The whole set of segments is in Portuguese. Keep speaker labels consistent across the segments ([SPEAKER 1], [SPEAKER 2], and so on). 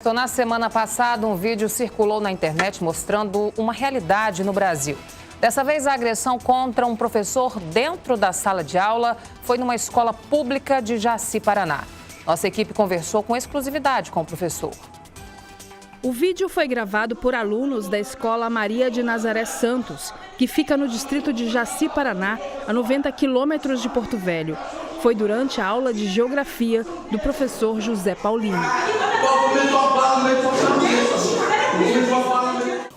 [SPEAKER 1] Então, na semana passada, um vídeo circulou na internet mostrando uma realidade no Brasil. Dessa vez, a agressão contra um professor dentro da sala de aula foi numa escola pública de Jaci, Paraná. Nossa equipe conversou com exclusividade com o professor.
[SPEAKER 2] O vídeo foi gravado por alunos da Escola Maria de Nazaré Santos, que fica no distrito de Jaci, Paraná, a 90 quilômetros de Porto Velho. Foi durante a aula de geografia do professor José Paulino.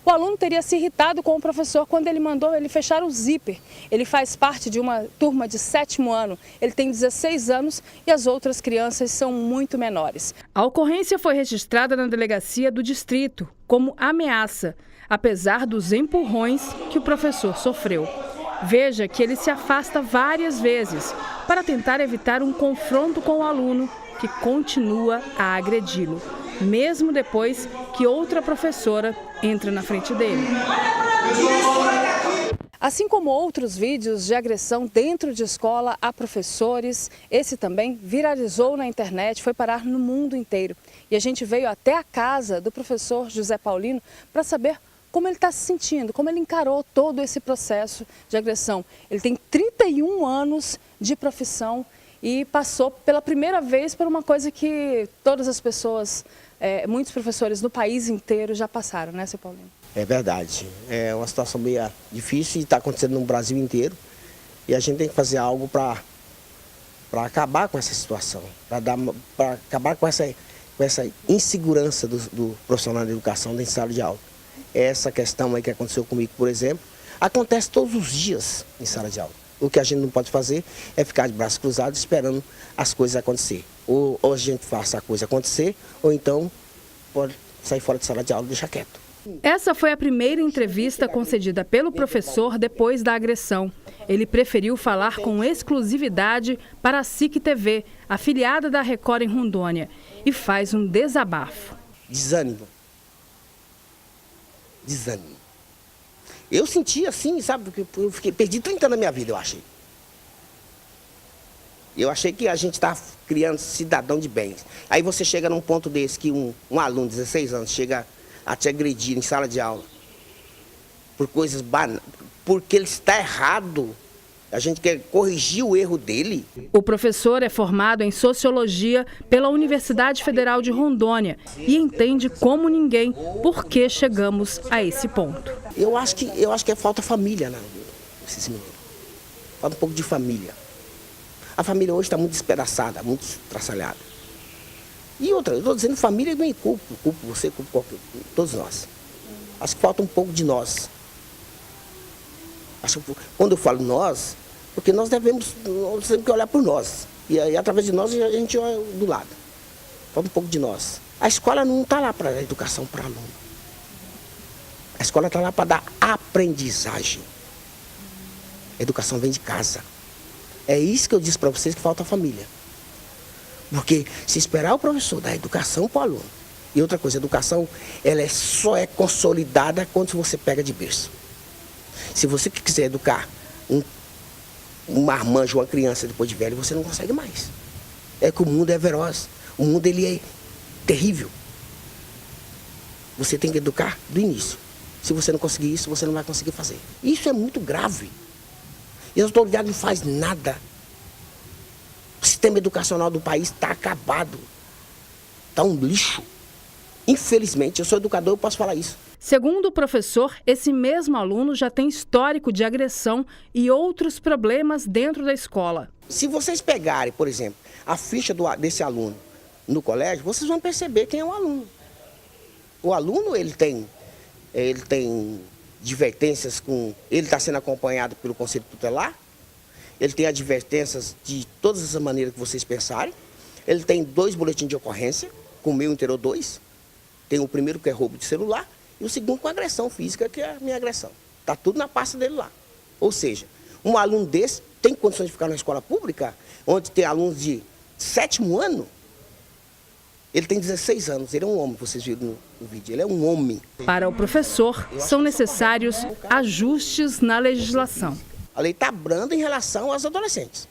[SPEAKER 2] O aluno teria se irritado com o professor quando ele mandou ele fechar o zíper. Ele faz parte de uma turma de 7º ano, ele tem 16 anos e as outras crianças são muito menores. A ocorrência foi registrada na delegacia do distrito como ameaça, apesar dos empurrões que o professor sofreu. Veja que ele se afasta várias vezes para tentar evitar um confronto com o aluno, que continua a agredi-lo, mesmo depois que outra professora entra na frente dele. Assim como outros vídeos de agressão dentro de escola a professores, esse também viralizou na internet, foi parar no mundo inteiro. E a gente veio até a casa do professor José Paulino para saber como ele está se sentindo, como ele encarou todo esse processo de agressão. Ele tem 31 anos de profissão e passou pela primeira vez por uma coisa que todas as pessoas, muitos professores no país inteiro já passaram, né, seu Paulino?
[SPEAKER 3] É verdade. É uma situação meio difícil e está acontecendo no Brasil inteiro. E a gente tem que fazer algo para acabar com essa situação, para acabar com essa insegurança do profissional da educação dentro de sala de aula. Essa questão aí que aconteceu comigo, por exemplo, acontece todos os dias em sala de aula. O que a gente não pode fazer é ficar de braços cruzados esperando as coisas acontecer. Ou a gente faça a coisa acontecer, ou então pode sair fora de sala de aula e deixar quieto.
[SPEAKER 2] Essa foi a primeira entrevista concedida pelo professor depois da agressão. Ele preferiu falar com exclusividade para a SIC TV, afiliada da Record em Rondônia, e faz um desabafo.
[SPEAKER 3] Desânimo. Eu senti assim, sabe, porque eu perdi 30 anos da minha vida, eu achei. Eu achei que a gente está criando cidadão de bem. Aí você chega num ponto desse que um aluno de 16 anos chega a te agredir em sala de aula por coisas banais, porque ele está errado. A gente quer corrigir o erro dele.
[SPEAKER 2] O professor é formado em Sociologia pela Universidade Federal de Rondônia e entende como ninguém por que chegamos a esse ponto.
[SPEAKER 3] Eu acho que falta família, né, esses meninos. Falta um pouco de família. A família hoje está muito despedaçada, muito estraçalhada. E outra, eu estou dizendo família, nem culpo você, culpo todos nós. Acho que falta um pouco de nós. Quando eu falo nós, porque nós temos que olhar por nós. E aí, através de nós, a gente olha do lado. Falta um pouco de nós. A escola não está lá para educação para aluno. A escola está lá para dar aprendizagem. A educação vem de casa. É isso que eu disse para vocês, que falta a família. Porque se esperar o professor dar educação para o aluno, e outra coisa, a educação ela só é consolidada quando você pega de berço. Se você quiser educar um marmanjo, uma criança depois de velho, você não consegue mais. É que o mundo é veloz, o mundo ele é terrível. Você tem que educar do início. Se você não conseguir isso, você não vai conseguir fazer. Isso é muito grave. E as autoridades não fazem nada. O sistema educacional do país está acabado. Está um lixo. Infelizmente, eu sou educador, eu posso falar isso.
[SPEAKER 2] Segundo o professor, esse mesmo aluno já tem histórico de agressão e outros problemas dentro da escola.
[SPEAKER 3] Se vocês pegarem, por exemplo, a ficha desse aluno no colégio, vocês vão perceber quem é o aluno. O aluno, ele tem advertências com... Ele está sendo acompanhado pelo Conselho Tutelar, ele tem advertências de todas as maneiras que vocês pensarem, ele tem 2 boletins de ocorrência, com o meu interior 2, tem o primeiro que é roubo de celular, e o segundo com agressão física, que é a minha agressão. Está tudo na pasta dele lá. Ou seja, um aluno desse tem condições de ficar na escola pública, onde tem alunos de 7º ano, ele tem 16 anos, ele é um homem, vocês viram no vídeo, ele é um homem.
[SPEAKER 2] Para o professor, são necessários ajustes na legislação.
[SPEAKER 3] A lei está branda em relação aos adolescentes.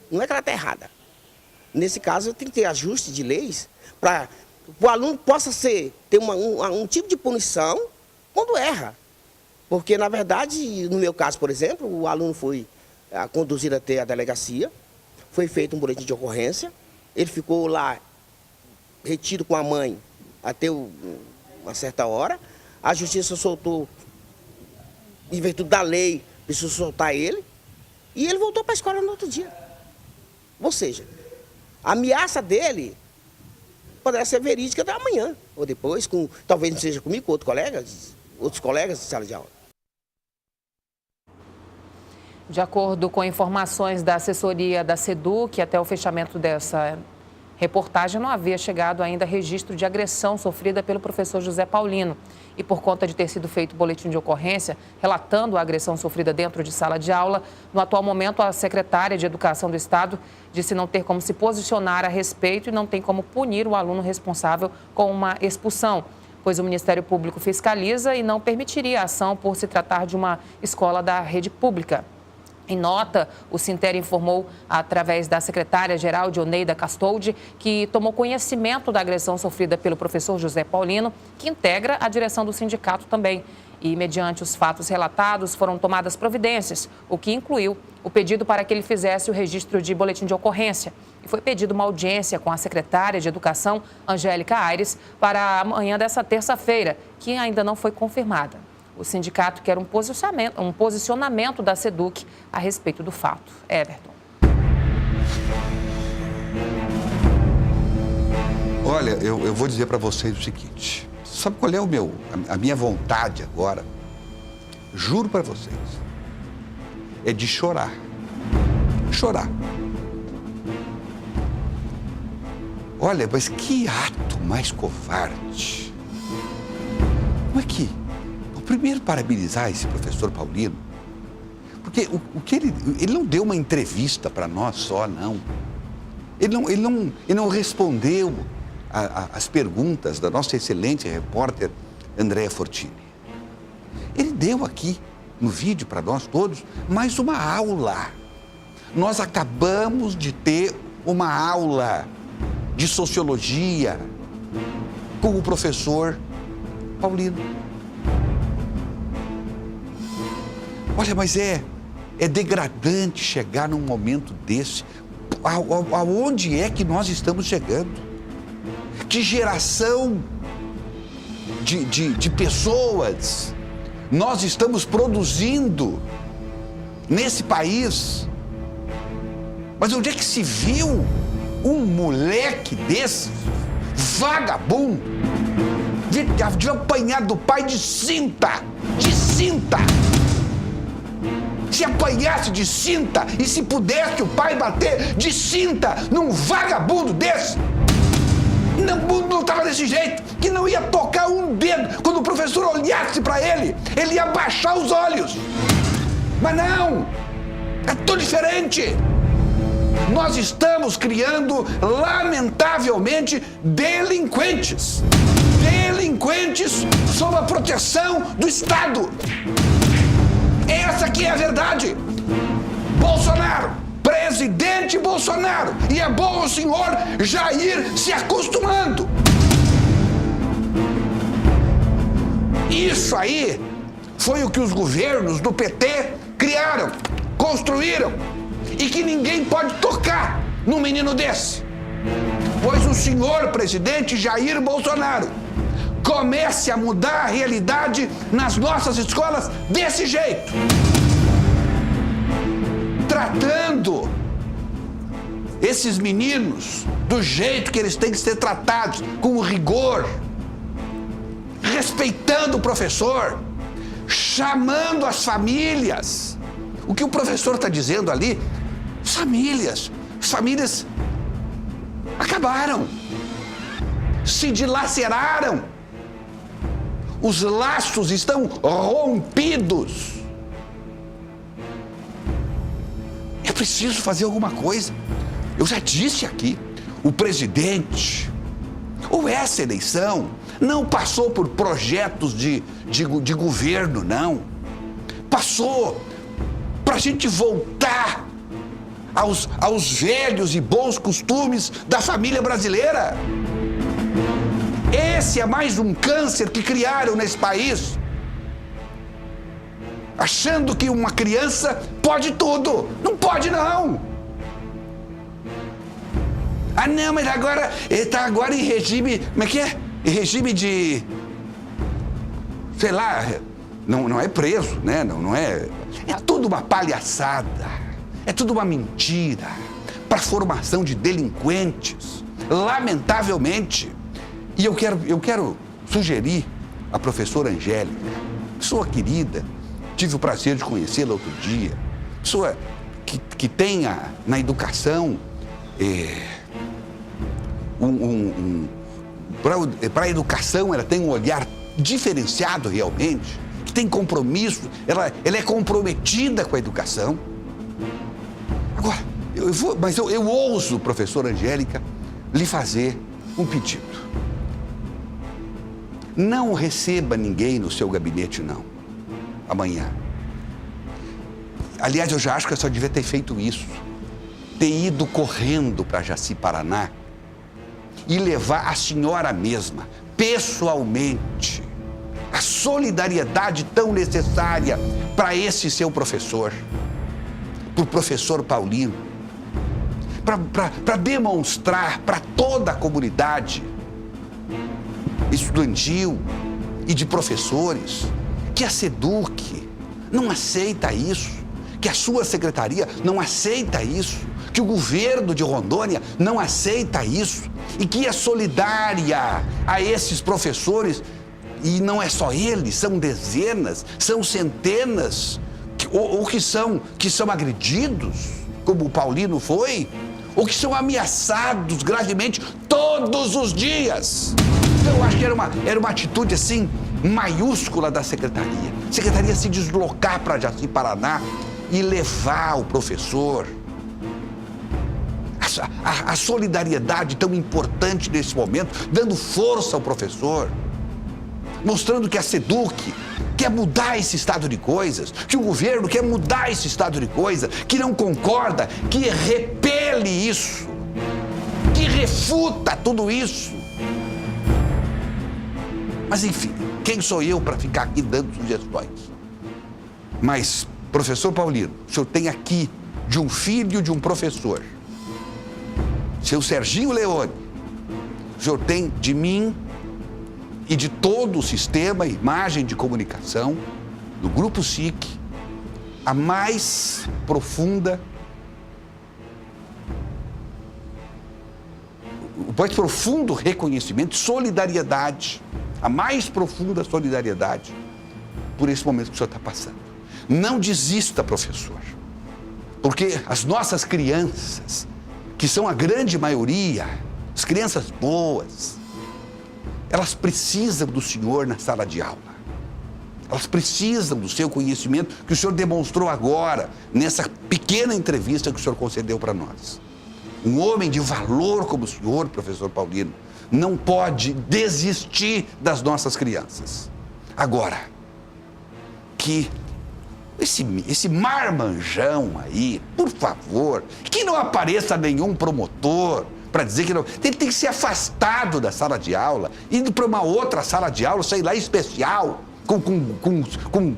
[SPEAKER 3] Não é que ela está errada. Nesse caso, tem que ter ajuste de leis para o aluno possa ter um tipo de punição quando erra. Porque, na verdade, no meu caso, por exemplo, o aluno foi conduzido até a delegacia, foi feito um boletim de ocorrência, ele ficou lá retido com a mãe até uma certa hora, a justiça soltou, em virtude da lei, precisou soltar ele, e ele voltou para a escola no outro dia. Ou seja, a ameaça dele poderá ser verídica da manhã, ou depois, talvez não seja comigo, com outros colegas de sala de aula.
[SPEAKER 1] De acordo com informações da assessoria da SEDUC, até o fechamento dessa reportagem não havia chegado ainda registro de agressão sofrida pelo professor José Paulino. E por conta de ter sido feito boletim de ocorrência relatando a agressão sofrida dentro de sala de aula, no atual momento a secretária de Educação do Estado disse não ter como se posicionar a respeito e não tem como punir o aluno responsável com uma expulsão, pois o Ministério Público fiscaliza e não permitiria a ação por se tratar de uma escola da rede pública. Em nota, o Sinter informou, através da secretária-geral Dioneida Castoldi, que tomou conhecimento da agressão sofrida pelo professor José Paulino, que integra a direção do sindicato também. E, mediante os fatos relatados, foram tomadas providências, o que incluiu o pedido para que ele fizesse o registro de boletim de ocorrência. E foi pedido uma audiência com a secretária de Educação, Angélica Aires, para amanhã dessa terça-feira, que ainda não foi confirmada. O sindicato quer um posicionamento da SEDUC a respeito do fato. Everton.
[SPEAKER 4] Olha, eu vou dizer para vocês o seguinte. Sabe qual é a minha vontade agora? Juro para vocês. É de chorar. Chorar. Olha, mas que ato mais covarde. Como é que... Primeiro, parabenizar esse professor Paulino, porque ele não deu uma entrevista para nós só, não. Ele não respondeu as perguntas da nossa excelente repórter Andréa Fortini. Ele deu aqui, no vídeo para nós todos, mais uma aula. Nós acabamos de ter uma aula de sociologia com o professor Paulino. Olha, mas é degradante chegar num momento desse. Aonde é que nós estamos chegando? Que geração de pessoas nós estamos produzindo nesse país? Mas onde é que se viu um moleque desse, vagabundo, de apanhar do pai de cinta? De cinta! Se apanhasse de cinta e se pudesse o pai bater de cinta num vagabundo desse, o mundo não estava desse jeito, que não ia tocar um dedo. Quando o professor olhasse para ele ia baixar os olhos. Mas não, é tudo diferente. Nós estamos criando, lamentavelmente, delinquentes. Delinquentes sob a proteção do Estado. Essa aqui é a verdade. Bolsonaro, presidente Bolsonaro. E é bom o senhor já ir se acostumando. Isso aí foi o que os governos do PT criaram, construíram. E que ninguém pode tocar num menino desse. Pois o senhor presidente Jair Bolsonaro comece a mudar a realidade nas nossas escolas desse jeito. Tratando esses meninos do jeito que eles têm que ser tratados, com rigor, respeitando o professor, chamando as famílias. O que o professor está dizendo ali, as famílias acabaram, se dilaceraram. Os laços estão rompidos. É preciso fazer alguma coisa. Eu já disse aqui, o presidente, ou essa eleição, não passou por projetos de governo, não. Passou para a gente voltar aos velhos e bons costumes da família brasileira. Esse é mais um câncer que criaram nesse país, achando que uma criança pode tudo. Não pode, não. Ah, não, mas agora ele está agora em regime, como é que é? Em regime de, sei lá, não é preso, né? Não é. É tudo uma palhaçada, é tudo uma mentira para a formação de delinquentes, lamentavelmente. E eu quero sugerir à professora Angélica, pessoa querida, tive o prazer de conhecê-la outro dia, pessoa que tenha na educação para a educação, ela tem um olhar diferenciado realmente, que tem compromisso, ela é comprometida com a educação. Agora, eu ouso, professora Angélica, lhe fazer um pedido. Não receba ninguém no seu gabinete, não, amanhã. Aliás, eu já acho que eu só devia ter feito isso, ter ido correndo para Jaci, Paraná, e levar a senhora mesma, pessoalmente, a solidariedade tão necessária para esse seu professor, para o professor Paulino, para demonstrar para toda a comunidade estudantil e de professores que a SEDUC não aceita isso, que a sua secretaria não aceita isso, que o governo de Rondônia não aceita isso e que é solidária a esses professores. E não é só eles, são dezenas, são centenas, ou que são agredidos, como o Paulino foi, ou que são ameaçados gravemente todos os dias. Então, eu acho que era uma atitude, assim, maiúscula da secretaria. A secretaria se deslocar para Jaci, Paraná e levar o professor. A solidariedade tão importante nesse momento, dando força ao professor, mostrando que a SEDUC quer mudar esse estado de coisas, que o governo quer mudar esse estado de coisas, que não concorda, que repele isso, que refuta tudo isso. Mas, enfim, quem sou eu para ficar aqui dando sugestões? Mas, professor Paulino, o senhor tem aqui de um filho de um professor, seu Serginho Leone, o senhor tem de mim e de todo o sistema imagem de comunicação do Grupo SIC a mais profunda, o mais profundo reconhecimento, solidariedade, a mais profunda solidariedade por esse momento que o senhor está passando. Não desista, professor, porque as nossas crianças, que são a grande maioria, as crianças boas, elas precisam do senhor na sala de aula. Elas precisam do seu conhecimento que o senhor demonstrou agora, nessa pequena entrevista que o senhor concedeu para nós. Um homem de valor como o senhor, professor Paulino, não pode desistir das nossas crianças. Agora, que esse marmanjão aí, por favor, que não apareça nenhum promotor para dizer que não. Ele tem que ser afastado da sala de aula, indo para uma outra sala de aula, sei lá, especial, com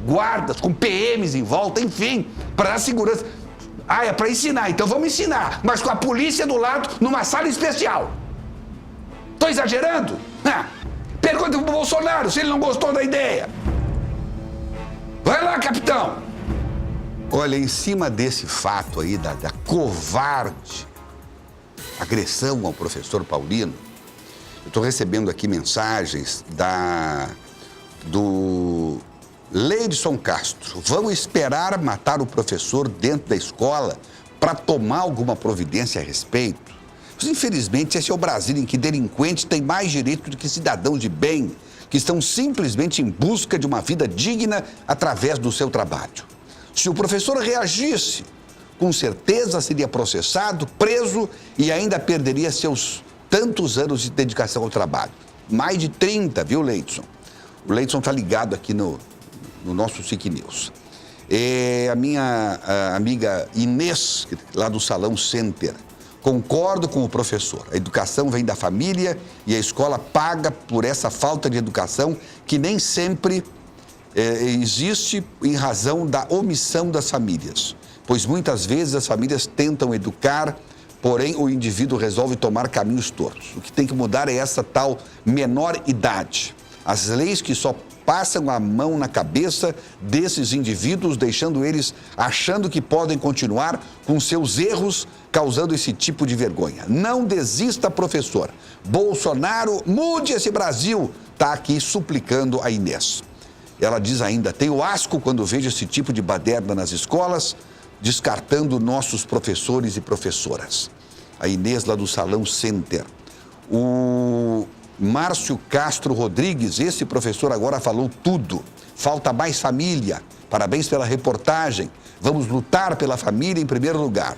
[SPEAKER 4] guardas, com PMs em volta, enfim, para dar segurança. Ah, é para ensinar, então vamos ensinar, mas com a polícia do lado, numa sala especial. Estou exagerando? Pergunta pro Bolsonaro se ele não gostou da ideia. Vai lá, capitão. Olha, em cima desse fato aí, da covarde agressão ao professor Paulino, eu estou recebendo aqui mensagens do Leidson Castro. Vamos esperar matar o professor dentro da escola para tomar alguma providência a respeito? Mas, infelizmente, esse é o Brasil em que delinquentes têm mais direito do que cidadãos de bem, que estão simplesmente em busca de uma vida digna através do seu trabalho. Se o professor reagisse, com certeza seria processado, preso e ainda perderia seus tantos anos de dedicação ao trabalho. Mais de 30, viu, Leidson? O Leidson está ligado aqui no nosso SIC News. A minha amiga Inês, lá do Salão Center, Concordo com o professor. A educação vem da família e a escola paga por essa falta de educação que nem sempre existe em razão da omissão das famílias. Pois muitas vezes as famílias tentam educar, porém o indivíduo resolve tomar caminhos tortos. O que tem que mudar é essa tal menor idade. As leis que só passam a mão na cabeça desses indivíduos, deixando eles achando que podem continuar com seus erros, causando esse tipo de vergonha. Não desista, professor. Bolsonaro, mude esse Brasil, está aqui suplicando a Inês. Ela diz ainda, tenho asco quando vejo esse tipo de baderna nas escolas, descartando nossos professores e professoras. A Inês lá do Salão Center. O Márcio Castro Rodrigues, esse professor agora falou tudo. Falta mais família. Parabéns pela reportagem. Vamos lutar pela família em primeiro lugar.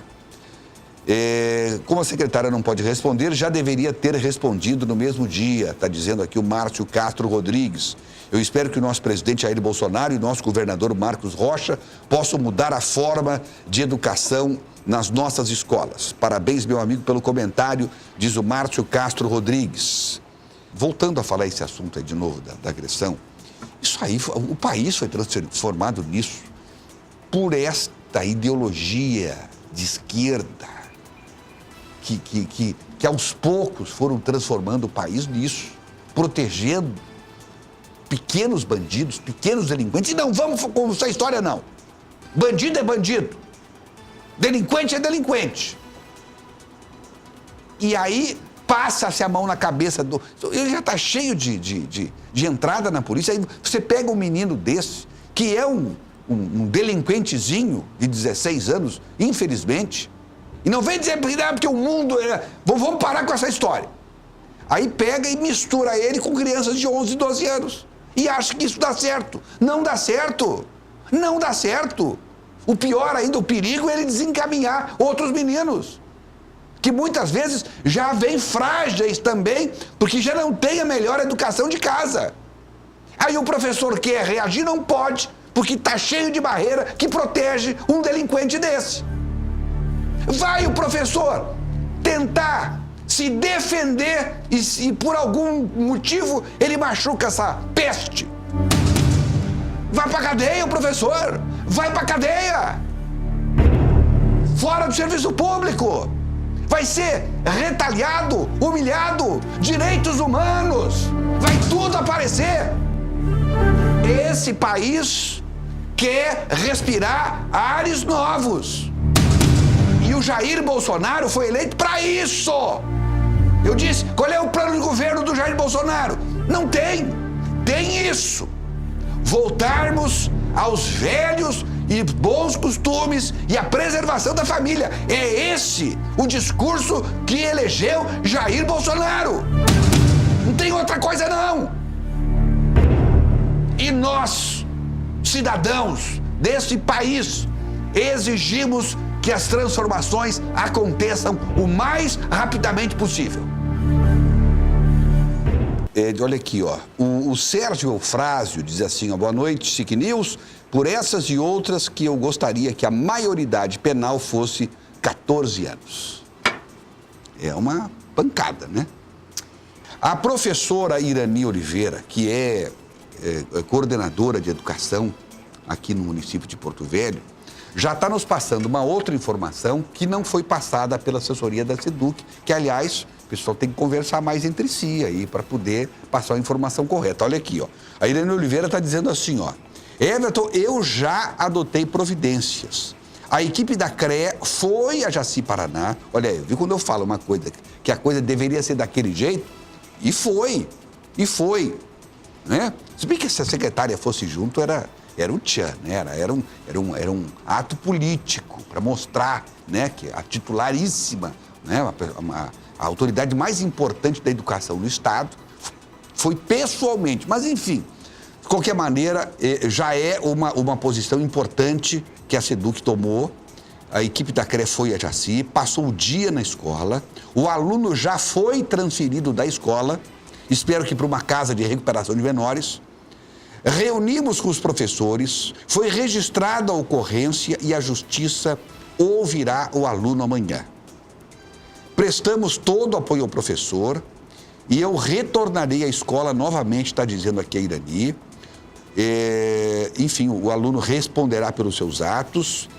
[SPEAKER 4] Como a secretária não pode responder, já deveria ter respondido no mesmo dia, está dizendo aqui o Márcio Castro Rodrigues. Eu espero que o nosso presidente Jair Bolsonaro e o nosso governador Marcos Rocha possam mudar a forma de educação nas nossas escolas. Parabéns, meu amigo, pelo comentário, diz o Márcio Castro Rodrigues. Voltando a falar esse assunto aí de novo da agressão, isso aí, o país foi transformado nisso por esta ideologia de esquerda que aos poucos foram transformando o país nisso, protegendo pequenos bandidos, pequenos delinquentes. E não vamos com essa história, não. Bandido é bandido. Delinquente é delinquente. E aí passa-se a mão na cabeça do... Ele já está cheio de entrada na polícia. Aí você pega um menino desse, que é um delinquentezinho de 16 anos, infelizmente, e não vem dizer porque o mundo... Vamos parar com essa história. Aí pega e mistura ele com crianças de 11, 12 anos. E acha que isso dá certo. Não dá certo. Não dá certo. O pior ainda, o perigo é ele desencaminhar outros meninos, que muitas vezes já vêm frágeis também, porque já não tem a melhor educação de casa. Aí o professor quer reagir, não pode, porque está cheio de barreira que protege um delinquente desse. Vai o professor tentar se defender e por algum motivo ele machuca essa peste. Vai pra cadeia, o professor! Vai pra cadeia! Fora do serviço público! Vai ser retaliado, humilhado, direitos humanos, vai tudo aparecer. Esse país quer respirar ares novos. E o Jair Bolsonaro foi eleito para isso. Eu disse, qual é o plano de governo do Jair Bolsonaro? Não tem. Tem isso. Voltarmos aos velhos e bons costumes e a preservação da família. É esse o discurso que elegeu Jair Bolsonaro. Não tem outra coisa, não. E nós, cidadãos desse país, exigimos que as transformações aconteçam o mais rapidamente possível. Olha aqui, ó. O Sérgio Eufrásio diz assim, ó, boa noite, SIC News. Por essas e outras que eu gostaria que a maioridade penal fosse 14 anos. É uma pancada, né? A professora Irani Oliveira, que é coordenadora de educação aqui no município de Porto Velho, já está nos passando uma outra informação que não foi passada pela assessoria da SEDUC, que, aliás, o pessoal tem que conversar mais entre si aí para poder passar a informação correta. Olha aqui, ó. A Irani Oliveira está dizendo assim, ó. Everton, eu já adotei providências. A equipe da CREA foi a Jaci Paraná. Olha aí, viu quando eu falo uma coisa, que a coisa deveria ser daquele jeito? E foi. Né? Se bem que se a secretária fosse junto, era um tchan, né? Era um ato político para mostrar, né, que a titularíssima, né, a autoridade mais importante da educação no Estado foi pessoalmente. Mas, enfim, de qualquer maneira, já é uma posição importante que a SEDUC tomou. A equipe da CRE foi a Jaci, passou o dia na escola, o aluno já foi transferido da escola, espero que para uma casa de recuperação de menores. Reunimos com os professores, foi registrada a ocorrência e a justiça ouvirá o aluno amanhã. prestamos todo o apoio ao professor e eu retornarei à escola novamente, está dizendo aqui a Irani. Enfim, o aluno responderá pelos seus atos.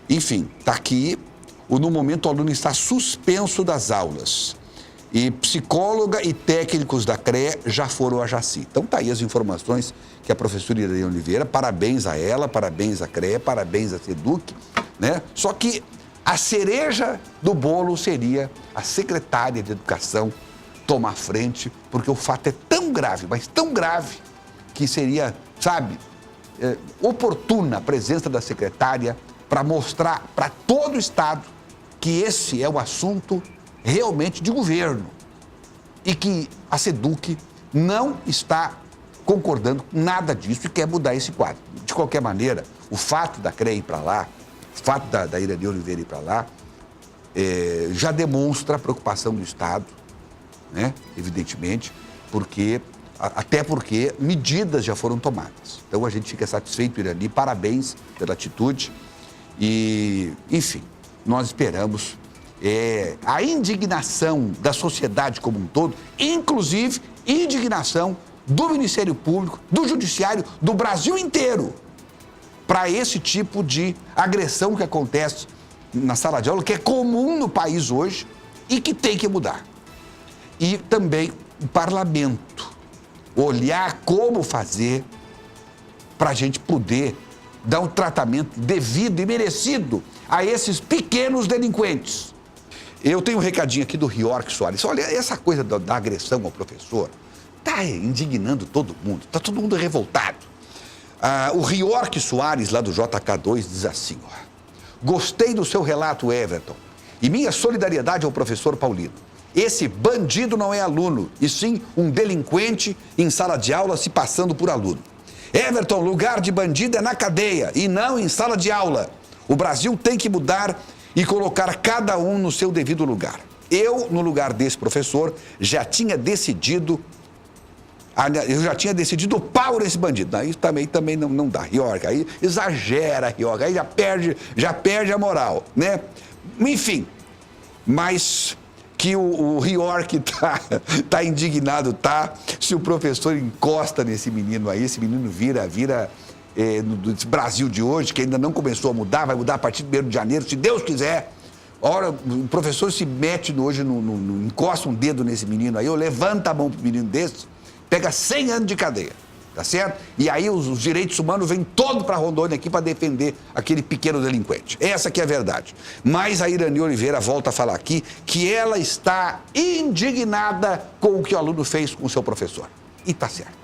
[SPEAKER 4] Enfim, está aqui. No momento, o aluno está suspenso das aulas. E psicóloga e técnicos da CREA já foram a Jaci. Então, está aí as informações que a professora Irani Oliveira, parabéns a ela, parabéns à CREA, parabéns à SEDUC, né? Só que a cereja do bolo seria a secretária de Educação tomar frente, porque o fato é tão grave, mas tão grave, que seria, sabe, oportuna a presença da secretária para mostrar para todo o Estado que esse é o assunto realmente de governo e que a SEDUC não está concordando com nada disso e quer mudar esse quadro. De qualquer maneira, o fato da CREA ir para lá, o fato da Irani Oliveira ir para lá, já demonstra a preocupação do Estado, né? Evidentemente, até porque medidas já foram tomadas. Então a gente fica satisfeito, Irani, parabéns pela atitude e, enfim, nós esperamos a indignação da sociedade como um todo, inclusive indignação do Ministério Público, do Judiciário, do Brasil inteiro, para esse tipo de agressão que acontece na sala de aula, que é comum no país hoje e que tem que mudar. E também o parlamento olhar como fazer para a gente poder dar um tratamento devido e merecido a esses pequenos delinquentes. Eu tenho um recadinho aqui do Riorque Soares. Olha, essa coisa da agressão ao professor está indignando todo mundo, está todo mundo revoltado. O Riorque Soares, lá do JK2, diz assim, ó: gostei do seu relato, Everton, e minha solidariedade ao professor Paulino. Esse bandido não é aluno, e sim um delinquente em sala de aula se passando por aluno. Everton, lugar de bandido é na cadeia e não em sala de aula. O Brasil tem que mudar e colocar cada um no seu devido lugar. Eu, no lugar desse professor, já tinha decidido o pau nesse bandido. Não, isso também não dá, Riorque. Aí exagera, Riorque. Aí já perde a moral, né? Enfim, mas que o Riorque tá indignado, tá? Se o professor encosta nesse menino aí, esse menino vira no Brasil de hoje, que ainda não começou a mudar, vai mudar a partir de 1º de janeiro, se Deus quiser. Ora, o professor se mete hoje, encosta um dedo nesse menino aí, ou levanta a mão pro menino desse, pega 100 anos de cadeia, tá certo? E aí os direitos humanos vêm todo para Rondônia aqui para defender aquele pequeno delinquente. Essa que é a verdade. Mas a Irani Oliveira volta a falar aqui que ela está indignada com o que o aluno fez com o seu professor. E tá certo.